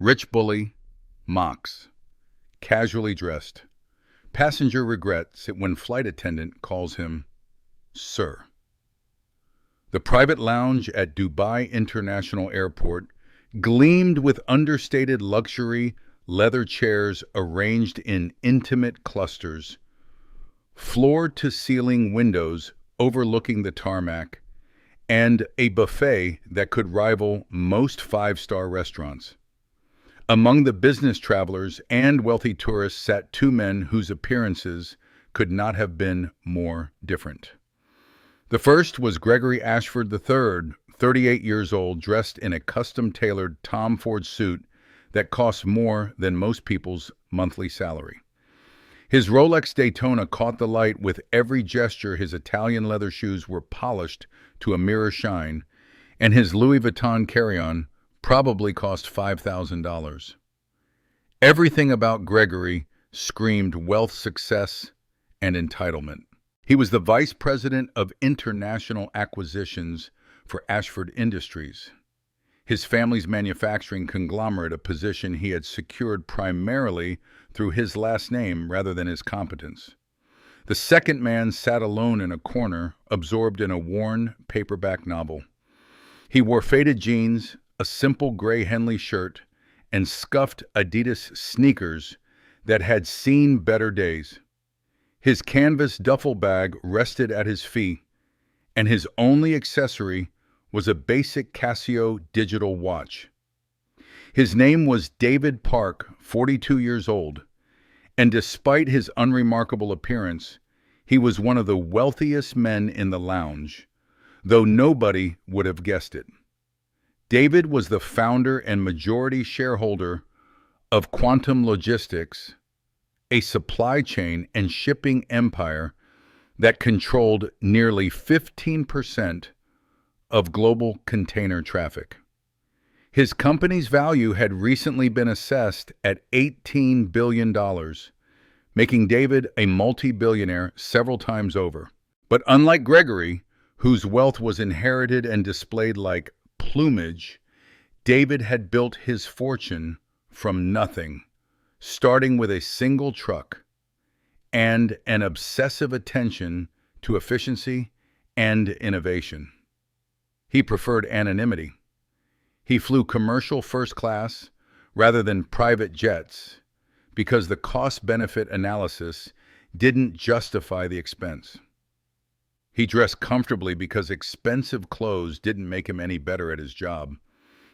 Rich bully, mocks, casually dressed. Passenger regrets it when flight attendant calls him Sir. The private lounge at Dubai International Airport gleamed with understated luxury leather chairs arranged in intimate clusters, floor-to-ceiling windows overlooking the tarmac, and a buffet that could rival most five-star restaurants. Among the business travelers and wealthy tourists sat two men whose appearances could not have been more different. The first was Gregory Ashford III, 38 years old, dressed in a custom-tailored Tom Ford suit that cost more than most people's monthly salary. His Rolex Daytona caught the light with every gesture. His Italian leather shoes were polished to a mirror shine, and his Louis Vuitton carry-on probably cost $5,000. Everything about Gregory screamed wealth, success, and entitlement. He was the vice president of international acquisitions for Ashford Industries, his family's manufacturing conglomerate, a position he had secured primarily through his last name rather than his competence. The second man sat alone in a corner, absorbed in a worn paperback novel. He wore faded jeans, a simple gray Henley shirt, and scuffed Adidas sneakers that had seen better days. His canvas duffel bag rested at his feet, and his only accessory was a basic Casio digital watch. His name was David Park, 42 years old, and despite his unremarkable appearance, he was one of the wealthiest men in the lounge, though nobody would have guessed it. David was the founder and majority shareholder of Quantum Logistics, a supply chain and shipping empire that controlled nearly 15% of global container traffic. His company's value had recently been assessed at $18 billion, making David a multi-billionaire several times over. But unlike Gregory, whose wealth was inherited and displayed like plumage, David had built his fortune from nothing, starting with a single truck and an obsessive attention to efficiency and innovation. He preferred anonymity. He flew commercial first class rather than private jets because the cost-benefit analysis didn't justify the expense. He dressed comfortably because expensive clothes didn't make him any better at his job.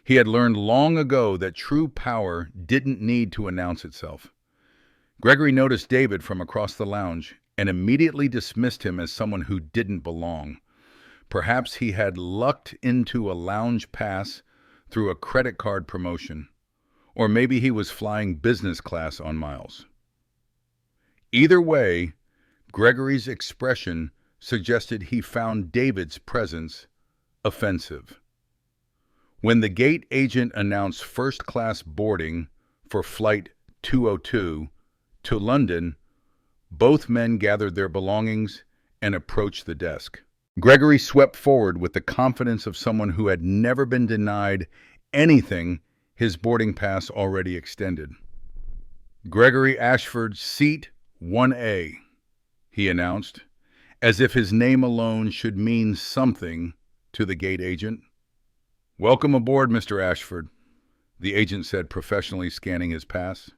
He had learned long ago that true power didn't need to announce itself. Gregory noticed David from across the lounge and immediately dismissed him as someone who didn't belong. Perhaps he had lucked into a lounge pass through a credit card promotion, or maybe he was flying business class on miles. Either way, Gregory's expression suggested he found David's presence offensive. When the gate agent announced first-class boarding for Flight 202 to London, both men gathered their belongings and approached the desk. Gregory swept forward with the confidence of someone who had never been denied anything his boarding pass already extended. "Gregory Ashford, seat 1A, he announced, as if his name alone should mean something to the gate agent. "Welcome aboard, Mr. Ashford," the agent said, professionally scanning his pass.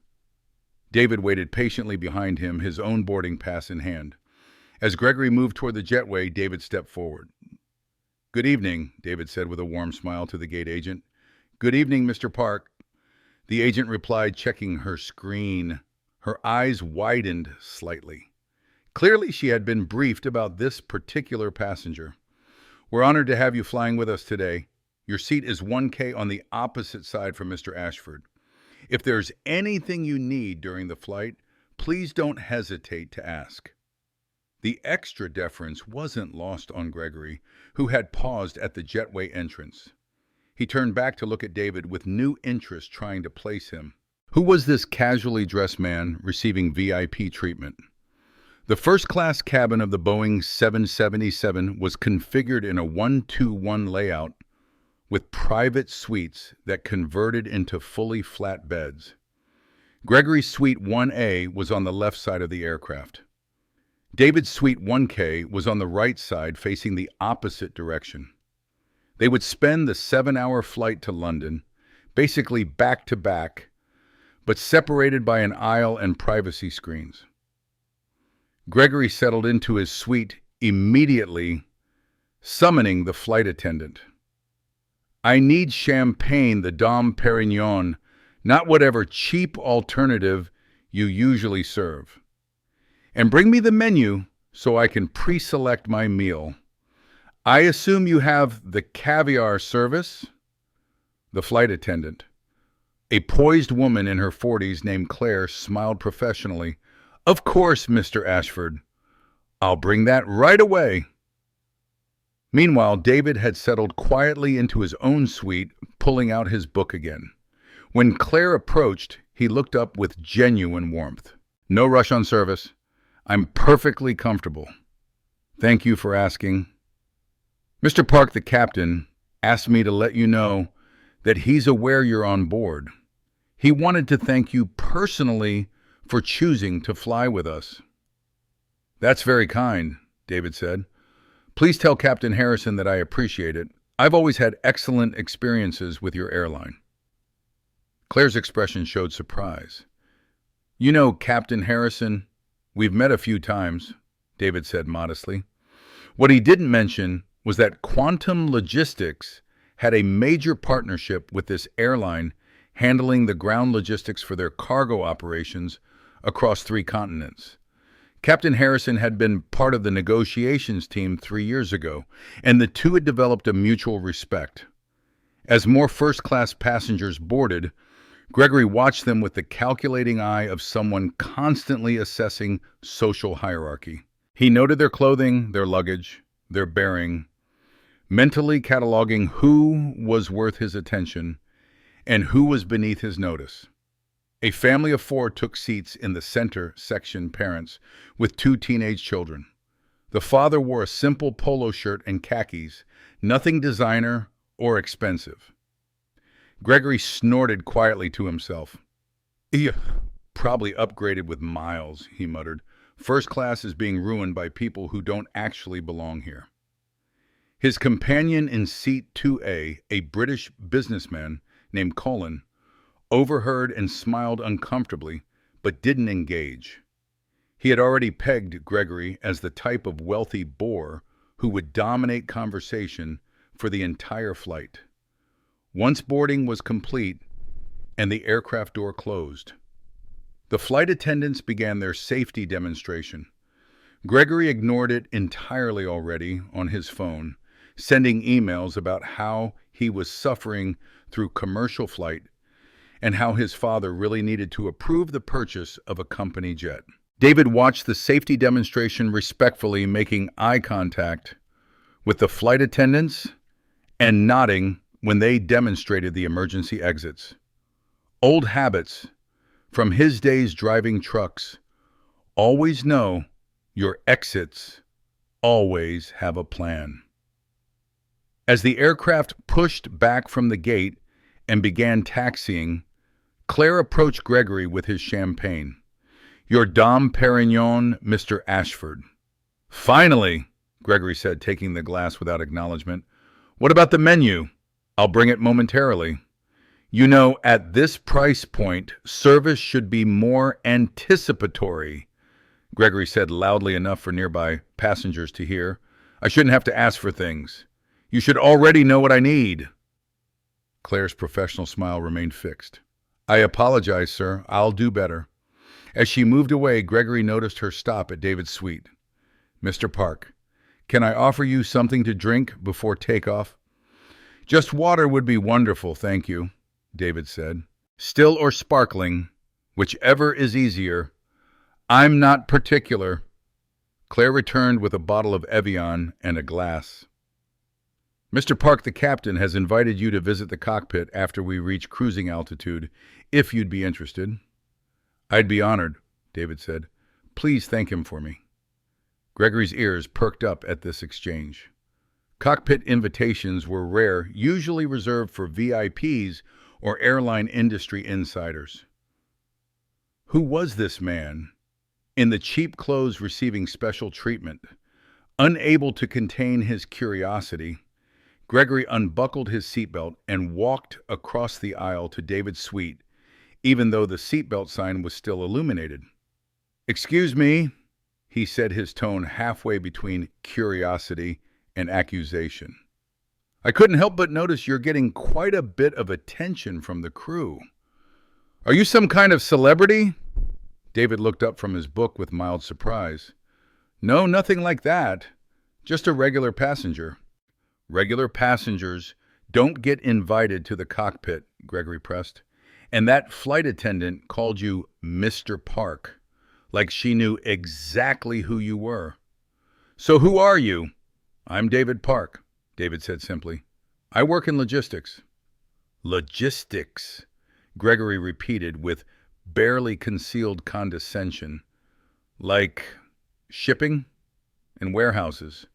David waited patiently behind him, his own boarding pass in hand. As Gregory moved toward the jetway, David stepped forward. "Good evening," David said with a warm smile to the gate agent. "Good evening, Mr. Park," the agent replied, checking her screen. Her eyes widened slightly. Clearly, she had been briefed about this particular passenger. "We're honored to have you flying with us today. Your seat is 1K on the opposite side from Mr. Ashford. If there's anything you need during the flight, please don't hesitate to ask." The extra deference wasn't lost on Gregory, who had paused at the jetway entrance. He turned back to look at David with new interest, trying to place him. Who was this casually dressed man receiving VIP treatment? The first-class cabin of the Boeing 777 was configured in a 1-2-1 layout with private suites that converted into fully flat beds. Gregory's Suite 1A was on the left side of the aircraft. David's Suite 1K was on the right side, facing the opposite direction. They would spend the 7-hour flight to London, basically back to back, but separated by an aisle and privacy screens. Gregory settled into his suite immediately, summoning the flight attendant. "I need champagne, the Dom Perignon, not whatever cheap alternative you usually serve. And bring me the menu so I can pre-select my meal. I assume you have the caviar service?" The flight attendant, a poised woman in her 40s named Claire, smiled professionally. "Of course, Mr. Ashford. I'll bring that right away." Meanwhile, David had settled quietly into his own suite, pulling out his book again. When Claire approached, he looked up with genuine warmth. "No rush on service. I'm perfectly comfortable. Thank you for asking. Mr. Park, the captain, asked me to let you know that he's aware you're on board. He wanted to thank you personally for choosing to fly with us." "That's very kind," David said. "Please tell Captain Harrison that I appreciate it. I've always had excellent experiences with your airline." Claire's expression showed surprise. "You know Captain Harrison, we've met a few times," David said modestly. What he didn't mention was that Quantum Logistics had a major partnership with this airline, handling the ground logistics for their cargo operations across 3 continents. Captain Harrison had been part of the negotiations team 3 years ago, and the two had developed a mutual respect. As more first-class passengers boarded, Gregory watched them with the calculating eye of someone constantly assessing social hierarchy. He noted their clothing, their luggage, their bearing, mentally cataloging who was worth his attention and who was beneath his notice. A family of 4 took seats in the center section, parents with 2 teenage children. The father wore a simple polo shirt and khakis, nothing designer or expensive. Gregory snorted quietly to himself. "He probably upgraded with miles," he muttered. "First class is being ruined by people who don't actually belong here." His companion in seat 2A, a British businessman named Colin, overheard and smiled uncomfortably, but didn't engage. He had already pegged Gregory as the type of wealthy bore who would dominate conversation for the entire flight. Once boarding was complete and the aircraft door closed, the flight attendants began their safety demonstration. Gregory ignored it entirely already on his phone, sending emails about how he was suffering through commercial flight and how his father really needed to approve the purchase of a company jet. David watched the safety demonstration respectfully, making eye contact with the flight attendants and nodding when they demonstrated the emergency exits. Old habits from his days driving trucks. Always know your exits always have a plan. As the aircraft pushed back from the gate and began taxiing, Claire approached Gregory with his champagne. "Your Dom Perignon, Mr. Ashford." "Finally," Gregory said, taking the glass without acknowledgement. "What about the menu?" "I'll bring it momentarily." "You know, at this price point, service should be more anticipatory," Gregory said loudly enough for nearby passengers to hear. "I shouldn't have to ask for things. You should already know what I need." Claire's professional smile remained fixed. "I apologize, sir. I'll do better." As she moved away, Gregory noticed her stop at David's suite. "Mr. Park, can I offer you something to drink before takeoff?" "Just water would be wonderful, thank you," David said. "Still or sparkling, whichever is easier." "I'm not particular." Claire returned with a bottle of Evian and a glass. "Mr. Park, the captain, has invited you to visit the cockpit after we reach cruising altitude, if you'd be interested." "I'd be honored," David said. "Please thank him for me." Gregory's ears perked up at this exchange. Cockpit invitations were rare, usually reserved for VIPs or airline industry insiders. Who was this man, in the cheap clothes receiving special treatment? Unable to contain his curiosity, Gregory unbuckled his seatbelt and walked across the aisle to David's suite, even though the seatbelt sign was still illuminated. "Excuse me," he said, his tone halfway between curiosity and accusation. "I couldn't help but notice you're getting quite a bit of attention from the crew. Are you some kind of celebrity?" David looked up from his book with mild surprise. "No, nothing like that. Just a regular passenger." "Regular passengers don't get invited to the cockpit," Gregory pressed. "And that flight attendant called you Mr. Park, like she knew exactly who you were." "So who are you?" "I'm David Park," David said simply. "I work in logistics." "Logistics," Gregory repeated with barely concealed condescension. "Like shipping and warehouses?"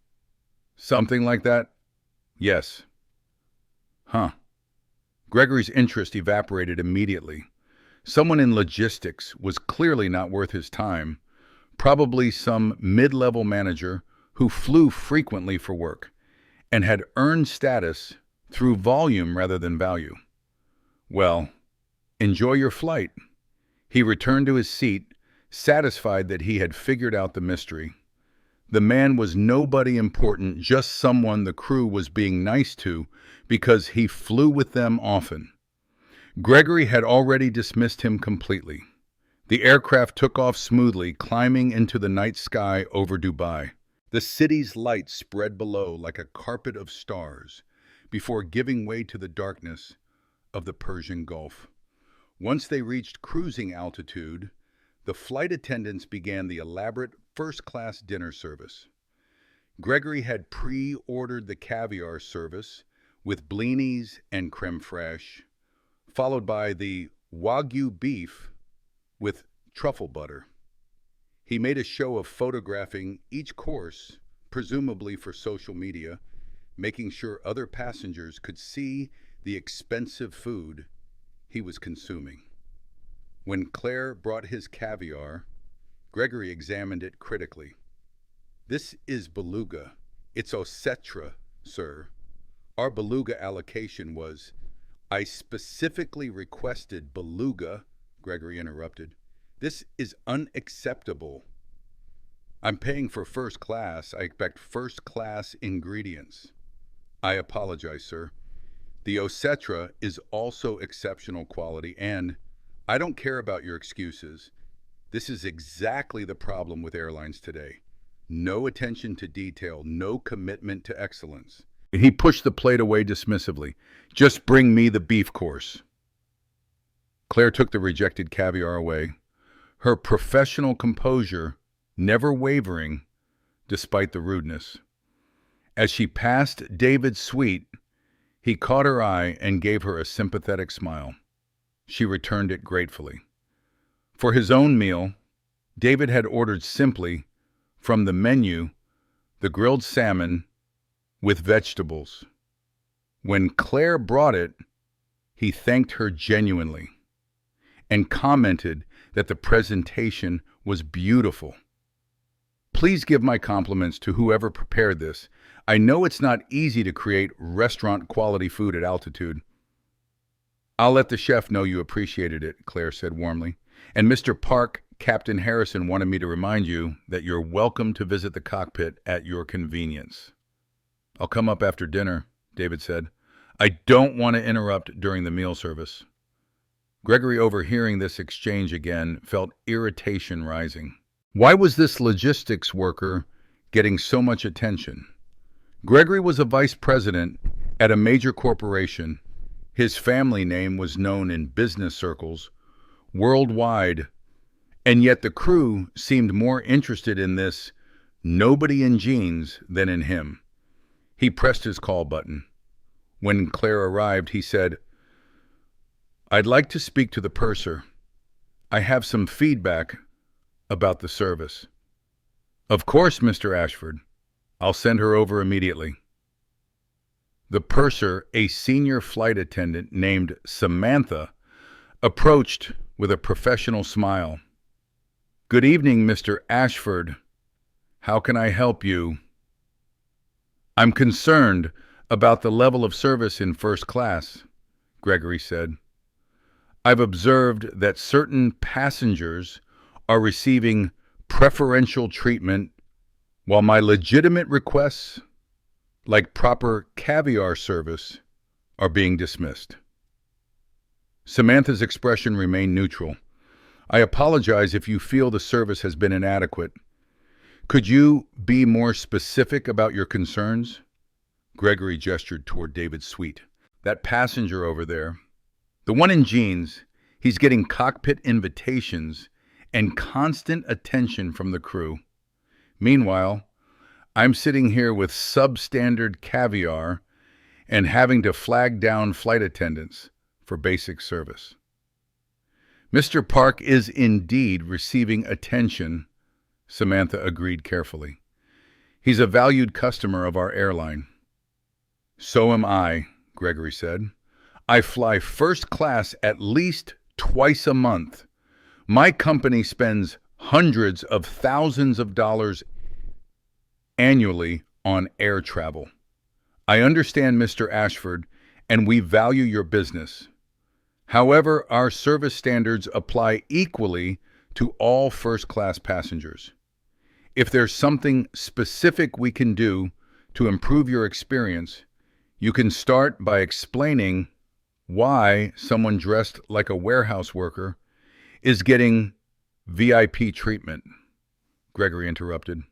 "Something like that?" "Yes." "Huh." Gregory's interest evaporated immediately. Someone in logistics was clearly not worth his time, probably some mid-level manager who flew frequently for work and had earned status through volume rather than value. "Well, enjoy your flight." He returned to his seat, satisfied that he had figured out the mystery. The man was nobody important, just someone the crew was being nice to because he flew with them often. Gregory had already dismissed him completely. The aircraft took off smoothly, climbing into the night sky over Dubai. The city's lights spread below like a carpet of stars before giving way to the darkness of the Persian Gulf. Once they reached cruising altitude, the flight attendants began the elaborate first-class dinner service. Gregory had pre-ordered the caviar service with blinis and creme fraiche, followed by the Wagyu beef with truffle butter. He made a show of photographing each course, presumably for social media, making sure other passengers could see the expensive food he was consuming. When Claire brought his caviar, Gregory examined it critically. "This is beluga. It's Osetra, sir. Our beluga allocation was—" "I specifically requested beluga," Gregory interrupted. "This is unacceptable. I'm paying for first class. I expect first class ingredients." "I apologize, sir. The Osetra is also exceptional quality, and I don't care about your excuses. This is exactly the problem with airlines today. No attention to detail, no commitment to excellence." He pushed the plate away dismissively. "Just bring me the beef course." Claire took the rejected caviar away, her professional composure never wavering despite the rudeness. As she passed David's suite, he caught her eye and gave her a sympathetic smile. She returned it gratefully. For his own meal, David had ordered simply, from the menu, the grilled salmon with vegetables. When Claire brought it, he thanked her genuinely and commented that the presentation was beautiful. "Please give my compliments to whoever prepared this. I know it's not easy to create restaurant-quality food at altitude." "I'll let the chef know you appreciated it," Claire said warmly. "And Mr. Park, Captain Harrison wanted me to remind you that you're welcome to visit the cockpit at your convenience." "I'll come up after dinner," David said. "I don't want to interrupt during the meal service." Gregory, overhearing this exchange again, felt irritation rising. Why was this logistics worker getting so much attention? Gregory was a vice president at a major corporation. His family name was known in business circles worldwide, and yet the crew seemed more interested in this nobody in jeans than in him. He pressed his call button. When Claire arrived, he said, "I'd like to speak to the purser. I have some feedback about the service." "Of course, Mr. Ashford. I'll send her over immediately." The purser, a senior flight attendant named Samantha, approached with a professional smile. "Good evening, Mr. Ashford. How can I help you?" "I'm concerned about the level of service in first class," Gregory said. "I've observed that certain passengers are receiving preferential treatment while my legitimate requests, like proper caviar service, are being dismissed." Samantha's expression remained neutral. "I apologize if you feel the service has been inadequate. Could you be more specific about your concerns?" Gregory gestured toward David's suite. "That passenger over there, the one in jeans, he's getting cockpit invitations and constant attention from the crew. Meanwhile, I'm sitting here with substandard caviar and having to flag down flight attendants for basic service." "Mr. Park is indeed receiving attention," Samantha agreed carefully. "He's a valued customer of our airline." "So am I," Gregory said. "I fly first class at least twice a month. My company spends hundreds of thousands of dollars annually on air travel. I understand, Mr. Ashford, and we value your business. However, our service standards apply equally to all first-class passengers. If there's something specific we can do to improve your experience, you can start by explaining why someone dressed like a warehouse worker is getting VIP treatment," Gregory interrupted.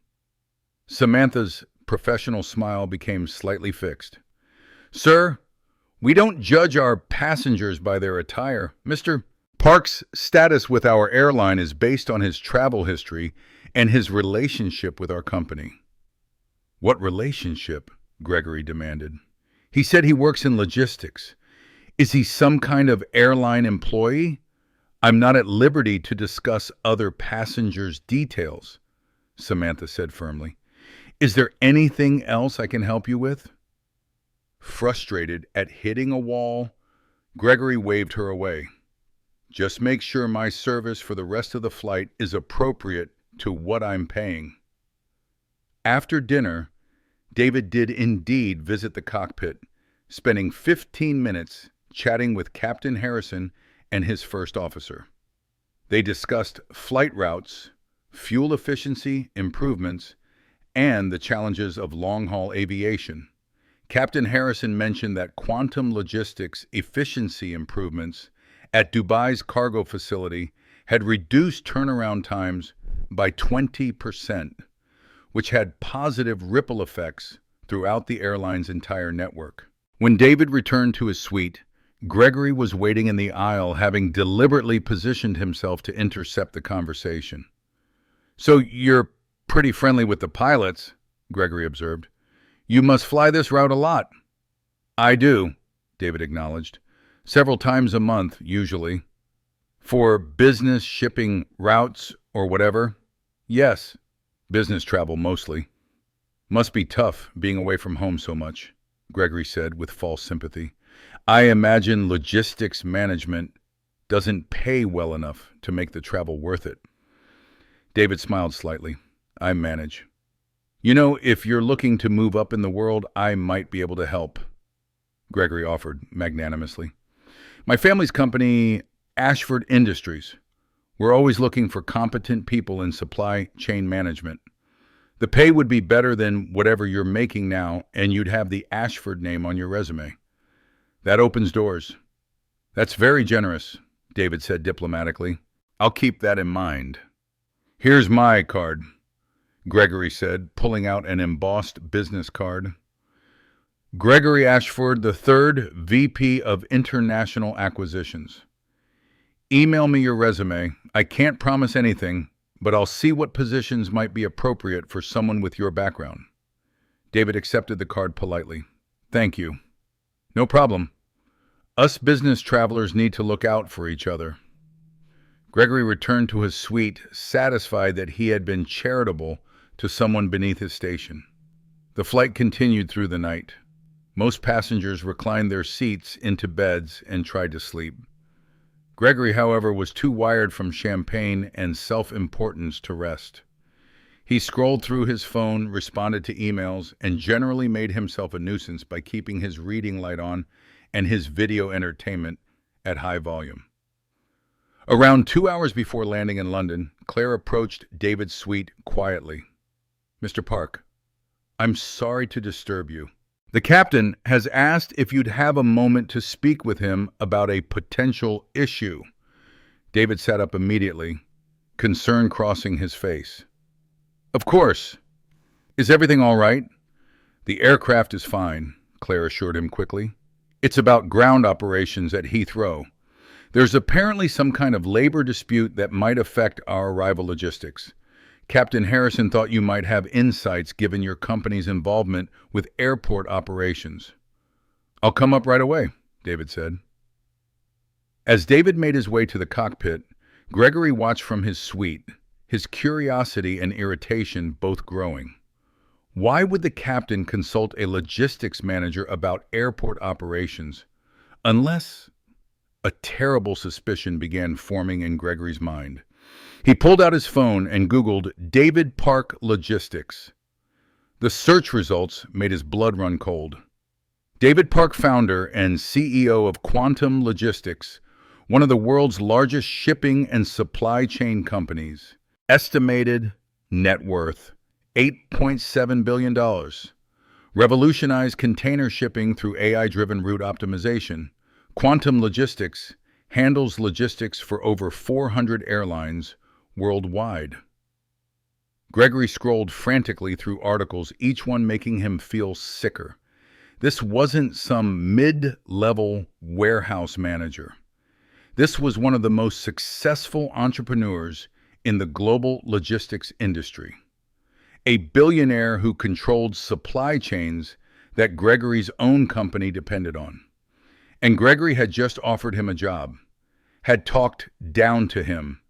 Samantha's professional smile became slightly fixed. "Sir, we don't judge our passengers by their attire. Mr. Park's status with our airline is based on his travel history and his relationship with our company." "What relationship?" Gregory demanded. "He said he works in logistics. Is he some kind of airline employee? I'm not at liberty to discuss other passengers' details," Samantha said firmly. "Is there anything else I can help you with?" Frustrated at hitting a wall, Gregory waved her away. "Just make sure my service for the rest of the flight is appropriate to what I'm paying." After dinner, David did indeed visit the cockpit, spending 15 minutes chatting with Captain Harrison and his first officer. They discussed flight routes, fuel efficiency improvements, and the challenges of long-haul aviation. Captain Harrison mentioned that quantum logistics efficiency improvements at Dubai's cargo facility had reduced turnaround times by 20%, which had positive ripple effects throughout the airline's entire network. When David returned to his suite, Gregory was waiting in the aisle, having deliberately positioned himself to intercept the conversation. "So you're pretty friendly with the pilots," Gregory observed. "You must fly this route a lot." "I do," David acknowledged. "Several times a month, usually." "For business shipping routes or whatever?" "Yes, business travel mostly." "Must be tough being away from home so much," Gregory said with false sympathy. "I imagine logistics management doesn't pay well enough to make the travel worth it." David smiled slightly. "I manage. You know, if you're looking to move up in the world, I might be able to help," Gregory offered magnanimously. "My family's company, Ashford Industries. We're always looking for competent people in supply chain management. The pay would be better than whatever you're making now, and you'd have the Ashford name on your resume. That opens doors." "That's very generous," David said diplomatically. "I'll keep that in mind." "Here's my card," Gregory said, pulling out an embossed business card. "Gregory Ashford III, VP of International Acquisitions. Email me your resume. I can't promise anything, but I'll see what positions might be appropriate for someone with your background." David accepted the card politely. "Thank you." "No problem. Us business travelers need to look out for each other." Gregory returned to his suite, satisfied that he had been charitable to someone beneath his station. The flight continued through the night. Most passengers reclined their seats into beds and tried to sleep. Gregory, however, was too wired from champagne and self-importance to rest. He scrolled through his phone, responded to emails, and generally made himself a nuisance by keeping his reading light on and his video entertainment at high volume. Around 2 hours before landing in London, Claire approached David's suite quietly. "Mr. Park, I'm sorry to disturb you. The captain has asked if you'd have a moment to speak with him about a potential issue." David sat up immediately, concern crossing his face. "Of course. Is everything all right?" "The aircraft is fine," Claire assured him quickly. "It's about ground operations at Heathrow. There's apparently some kind of labor dispute that might affect our arrival logistics. Captain Harrison thought you might have insights given your company's involvement with airport operations." "I'll come up right away," David said. As David made his way to the cockpit, Gregory watched from his suite, his curiosity and irritation both growing. Why would the captain consult a logistics manager about airport operations, unless... A terrible suspicion began forming in Gregory's mind. He pulled out his phone and Googled David Park Logistics. The search results made his blood run cold. David Park, founder and CEO of Quantum Logistics, one of the world's largest shipping and supply chain companies. Estimated net worth, $8.7 billion. Revolutionized container shipping through AI-driven route optimization. Quantum Logistics handles logistics for over 400 airlines worldwide. Gregory scrolled frantically through articles, each one making him feel sicker. This wasn't some mid-level warehouse manager. This was one of the most successful entrepreneurs in the global logistics industry. A billionaire who controlled supply chains that Gregory's own company depended on. And Gregory had just offered him a job, had talked down to him,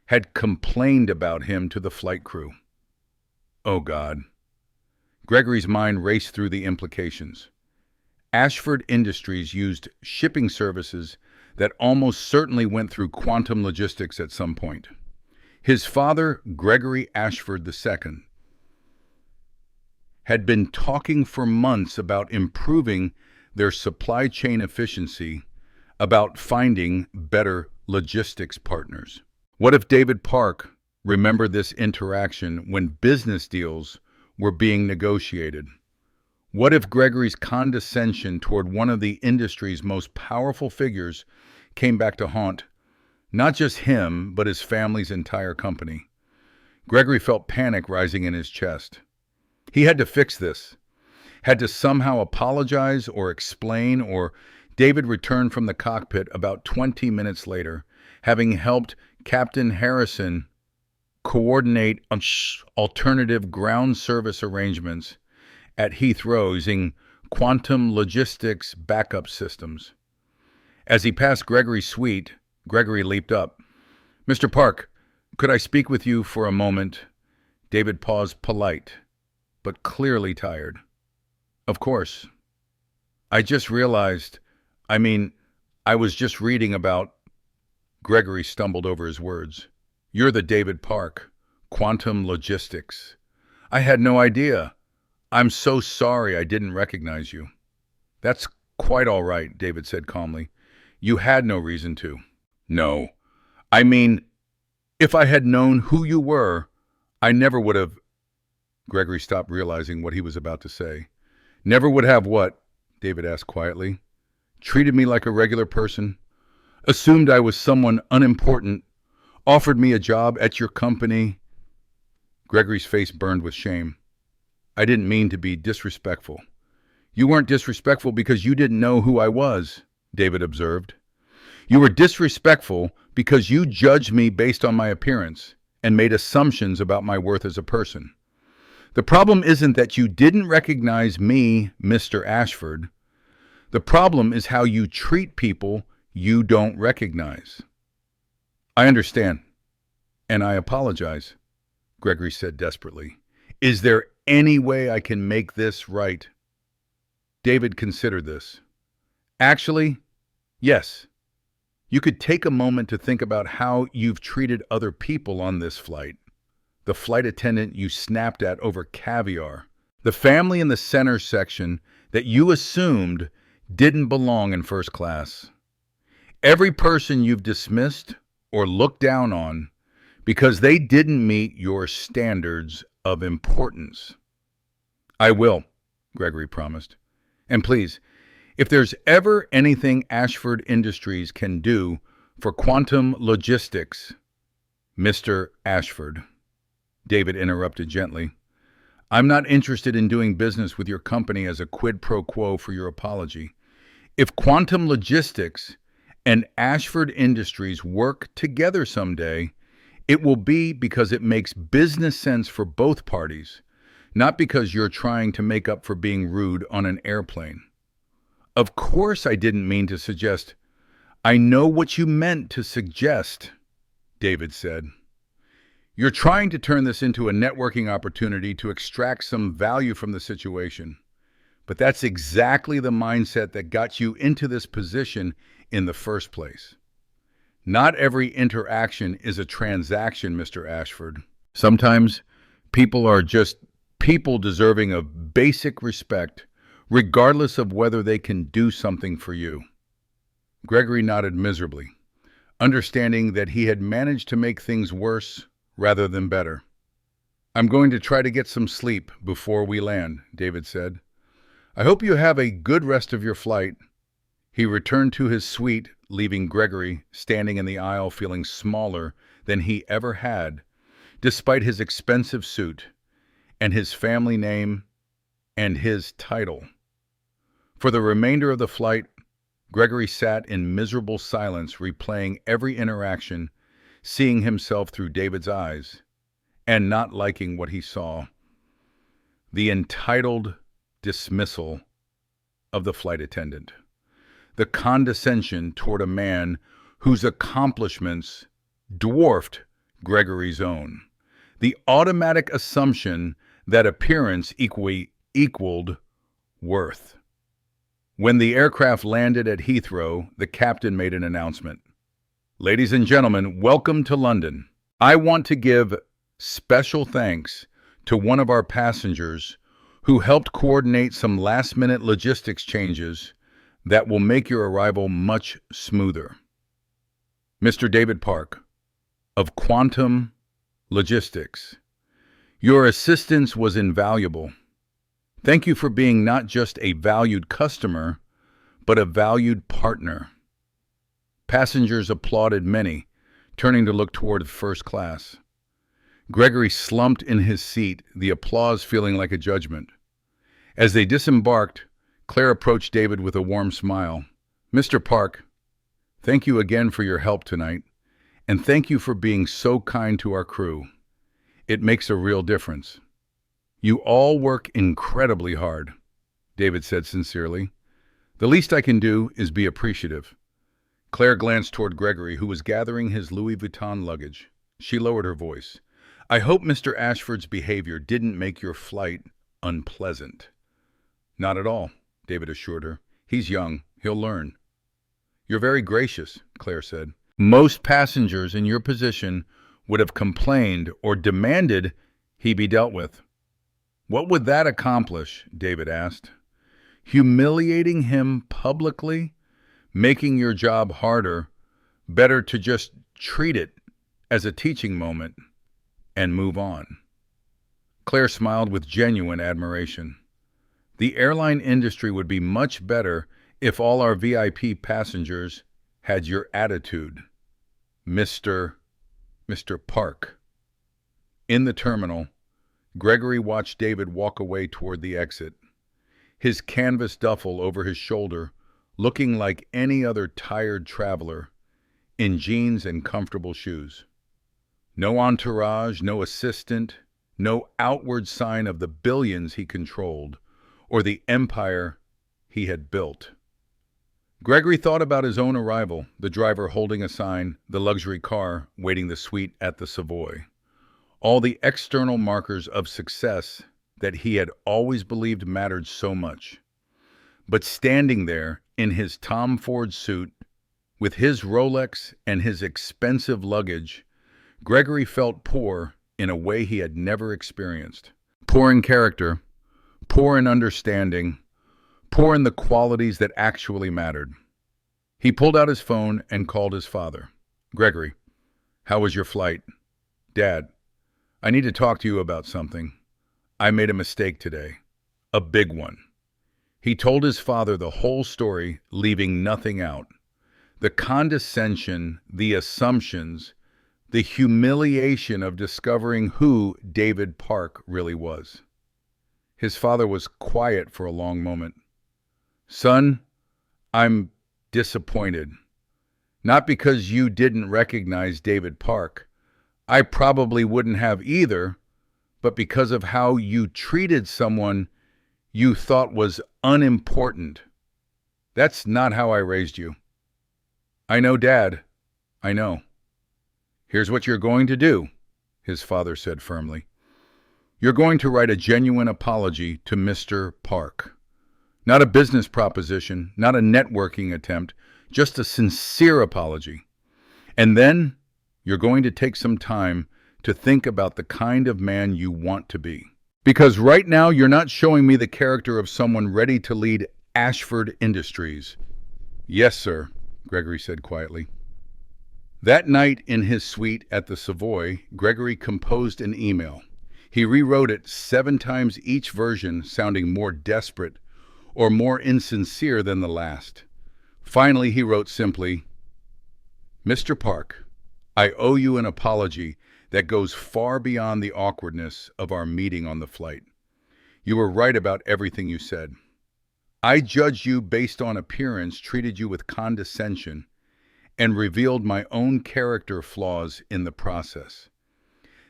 had complained about him to the flight crew. Oh God. Gregory's mind raced through the implications. Ashford Industries used shipping services that almost certainly went through Quantum Logistics at some point. His father, Gregory Ashford II, had been talking for months about improving their supply chain efficiency, about finding better logistics partners. What if David Park remembered this interaction when business deals were being negotiated? What if Gregory's condescension toward one of the industry's most powerful figures came back to haunt not just him, but his family's entire company? Gregory felt panic rising in his chest. He had to fix this. Had to somehow apologize or explain, or David returned from the cockpit about 20 minutes later, having helped Captain Harrison coordinate alternative ground service arrangements at Heathrow using Quantum Logistics backup systems. As he passed Gregory's suite, Gregory leaped up. "Mr. Park, could I speak with you for a moment?" David paused, polite, but clearly tired. "Of course. I just realized, I was just reading about..." Gregory stumbled over his words. "You're the David Park, Quantum Logistics. I had no idea. I'm so sorry I didn't recognize you." "That's quite all right," David said calmly. "You had no reason to." "No. If I had known who you were, I never would have..." Gregory stopped, realizing what he was about to say. "Never would have what?" David asked quietly. "Treated me like a regular person, assumed I was someone unimportant, offered me a job at your company." Gregory's face burned with shame. "I didn't mean to be disrespectful." "You weren't disrespectful because you didn't know who I was," David observed. "You were disrespectful because you judged me based on my appearance and made assumptions about my worth as a person. The problem isn't that you didn't recognize me, Mr. Ashford. The problem is how you treat people you don't recognize." "I understand, and I apologize," Gregory said desperately. "Is there any way I can make this right?" David considered this. Actually, yes. You could take a moment to think about how you've treated other people on this flight. The flight attendant you snapped at over caviar. The family in the center section that you assumed didn't belong in first class. Every person you've dismissed or looked down on because they didn't meet your standards of importance. I will, Gregory promised. And please, if there's ever anything Ashford Industries can do for quantum logistics, Mr. Ashford, David interrupted gently, I'm not interested in doing business with your company as a quid pro quo for your apology. If quantum logistics and Ashford Industries work together someday, it will be because it makes business sense for both parties, not because you're trying to make up for being rude on an airplane. Of course I didn't mean to suggest. I know what you meant to suggest, David said. You're trying to turn this into a networking opportunity to extract some value from the situation. But that's exactly the mindset that got you into this position in the first place. Not every interaction is a transaction, Mr. Ashford. Sometimes people are just people deserving of basic respect, regardless of whether they can do something for you. Gregory nodded miserably, understanding that he had managed to make things worse rather than better. I'm going to try to get some sleep before we land, David said. I hope you have a good rest of your flight. He returned to his suite, leaving Gregory standing in the aisle feeling smaller than he ever had, despite his expensive suit and his family name and his title. For the remainder of the flight, Gregory sat in miserable silence, replaying every interaction, seeing himself through David's eyes, and not liking what he saw. The entitled dismissal of the flight attendant. The condescension toward a man whose accomplishments dwarfed Gregory's own. The automatic assumption that appearance equaled worth. When the aircraft landed at Heathrow, the captain made an announcement. Ladies and gentlemen, welcome to London. I want to give special thanks to one of our passengers who helped coordinate some last-minute logistics changes that will make your arrival much smoother. Mr. David Park, of Quantum Logistics. Your assistance was invaluable. Thank you for being not just a valued customer, but a valued partner. Passengers applauded, many turning to look toward first class. Gregory slumped in his seat, the applause feeling like a judgment. As they disembarked, Claire approached David with a warm smile. Mr. Park, thank you again for your help tonight, and thank you for being so kind to our crew. It makes a real difference. You all work incredibly hard, David said sincerely. The least I can do is be appreciative. Claire glanced toward Gregory, who was gathering his Louis Vuitton luggage. She lowered her voice. I hope Mr. Ashford's behavior didn't make your flight unpleasant. Not at all, David assured her. He's young. He'll learn. You're very gracious, Claire said. Most passengers in your position would have complained or demanded he be dealt with. What would that accomplish? David asked. Humiliating him publicly? Making your job harder? Better to just treat it as a teaching moment and move on. Claire smiled with genuine admiration. The airline industry would be much better if all our VIP passengers had your attitude, Mr. Park. In the terminal, Gregory watched David walk away toward the exit, his canvas duffel over his shoulder, looking like any other tired traveler, in jeans and comfortable shoes. No entourage, no assistant, no outward sign of the billions he controlled, or the empire he had built. Gregory thought about his own arrival, the driver holding a sign, the luxury car waiting the suite at the Savoy. All the external markers of success that he had always believed mattered so much. But standing there in his Tom Ford suit, with his Rolex and his expensive luggage, Gregory felt poor in a way he had never experienced. Poor in character, poor in understanding, poor in the qualities that actually mattered. He pulled out his phone and called his father. "Gregory, how was your flight?" "Dad, I need to talk to you about something. I made a mistake today. A big one." He told his father the whole story, leaving nothing out. The condescension, the assumptions, the humiliation of discovering who David Park really was. His father was quiet for a long moment. "Son, I'm disappointed. Not because you didn't recognize David Park. I probably wouldn't have either, but because of how you treated someone you thought was unimportant. That's not how I raised you." "I know, Dad. I know." "Here's what you're going to do," his father said firmly. "You're going to write a genuine apology to Mr. Park. Not a business proposition, not a networking attempt, just a sincere apology. And then you're going to take some time to think about the kind of man you want to be. Because right now you're not showing me the character of someone ready to lead Ashford Industries." "Yes, sir," Gregory said quietly. That night in his suite at the Savoy, Gregory composed an email. He rewrote it 7 times, each version sounding more desperate or more insincere than the last. Finally, he wrote simply, "Mr. Park, I owe you an apology that goes far beyond the awkwardness of our meeting on the flight. You were right about everything you said. I judged you based on appearance, treated you with condescension, and revealed my own character flaws in the process.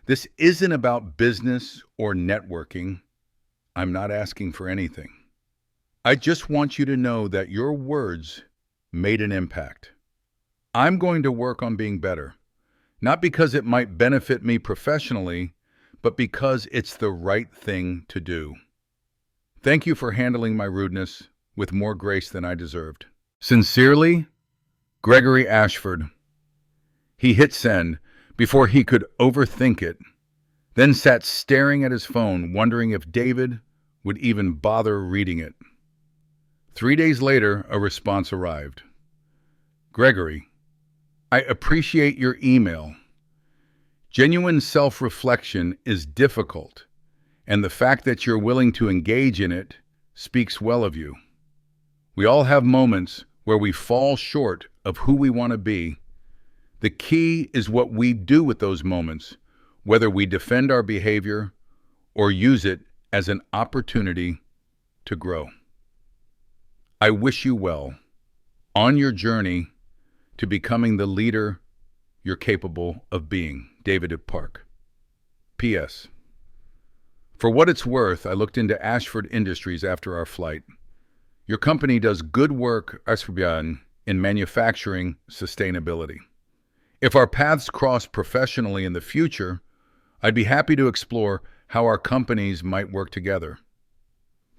This isn't about business or networking. I'm not asking for anything. I just want you to know that your words made an impact. I'm going to work on being better, not because it might benefit me professionally, but because it's the right thing to do. Thank you for handling my rudeness with more grace than I deserved. Sincerely, Gregory Ashford." He hit send before he could overthink it, then sat staring at his phone, wondering if David would even bother reading it. 3 days later, a response arrived. "Gregory, I appreciate your email. Genuine self-reflection is difficult, and the fact that you're willing to engage in it speaks well of you. We all have moments where we fall short of who we want to be. The key is what we do with those moments, whether we defend our behavior or use it as an opportunity to grow. I wish you well on your journey to becoming the leader you're capable of being. David Park. P.S. For what it's worth, I looked into Ashford Industries after our flight. Your company does good work in manufacturing sustainability. If our paths cross professionally in the future, I'd be happy to explore how our companies might work together.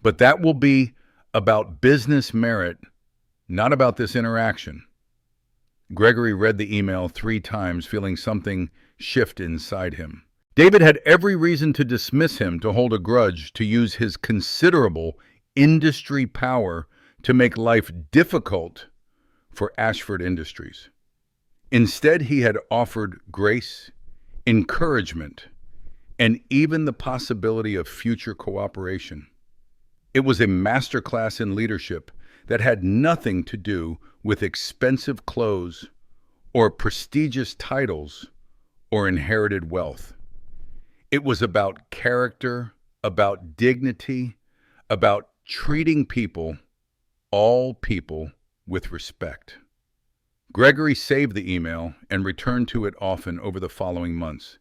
But that will be about business merit, not about this interaction." Gregory read the email 3 times, feeling something shift inside him. David had every reason to dismiss him, to hold a grudge, to use his considerable industry power to make life difficult for Ashford Industries. Instead, he had offered grace, encouragement, and even the possibility of future cooperation. It was a masterclass in leadership that had nothing to do with expensive clothes or prestigious titles or inherited wealth. It was about character, about dignity, about treating people, all people, with respect. Gregory saved the email and returned to it often over the following months,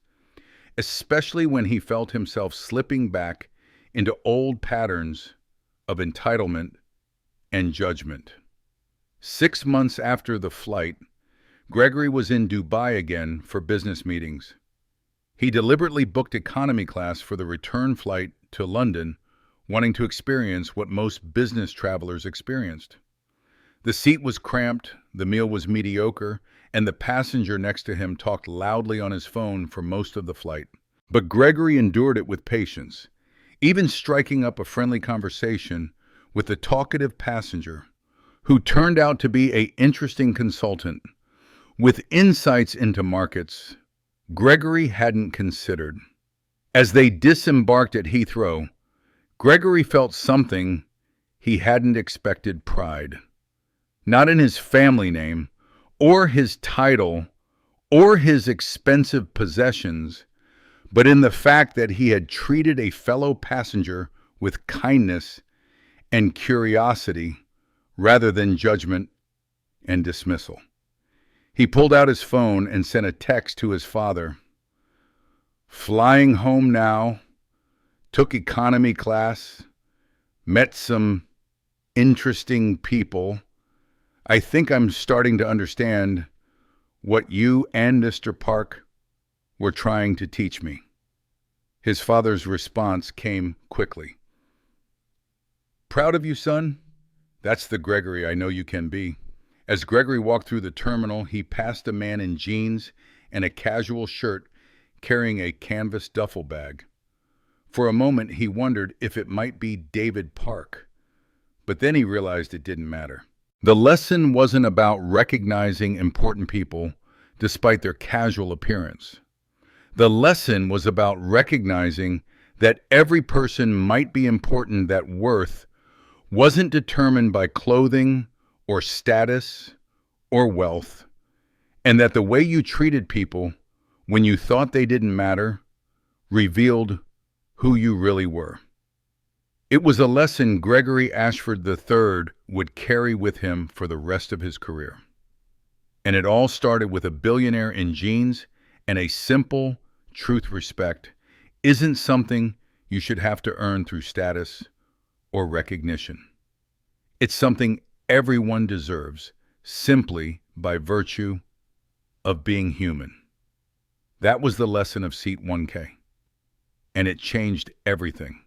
especially when he felt himself slipping back into old patterns of entitlement and judgment. 6 months after the flight, Gregory was in Dubai again for business meetings. He deliberately booked economy class for the return flight to London, wanting to experience what most business travelers experienced. The seat was cramped, the meal was mediocre, and the passenger next to him talked loudly on his phone for most of the flight. But Gregory endured it with patience, even striking up a friendly conversation with the talkative passenger, who turned out to be an interesting consultant with insights into markets Gregory hadn't considered. As they disembarked at Heathrow, Gregory felt something he hadn't expected: pride. Not in his family name, or his title, or his expensive possessions, but in the fact that he had treated a fellow passenger with kindness and curiosity rather than judgment and dismissal. He pulled out his phone and sent a text to his father. "Flying home now, took economy class, met some interesting people. I think I'm starting to understand what you and Mr. Park were trying to teach me." His father's response came quickly. "Proud of you, son. That's the Gregory I know you can be." As Gregory walked through the terminal, he passed a man in jeans and a casual shirt carrying a canvas duffel bag. For a moment, he wondered if it might be David Park, but then he realized it didn't matter. The lesson wasn't about recognizing important people despite their casual appearance. The lesson was about recognizing that every person might be important, that worth wasn't determined by clothing or status or wealth, and that the way you treated people when you thought they didn't matter revealed who you really were. It was a lesson Gregory Ashford III would carry with him for the rest of his career. And it all started with a billionaire in jeans and a simple truth: respect isn't something you should have to earn through status or recognition. It's something everyone deserves simply by virtue of being human. That was the lesson of Seat 1K, and it changed everything.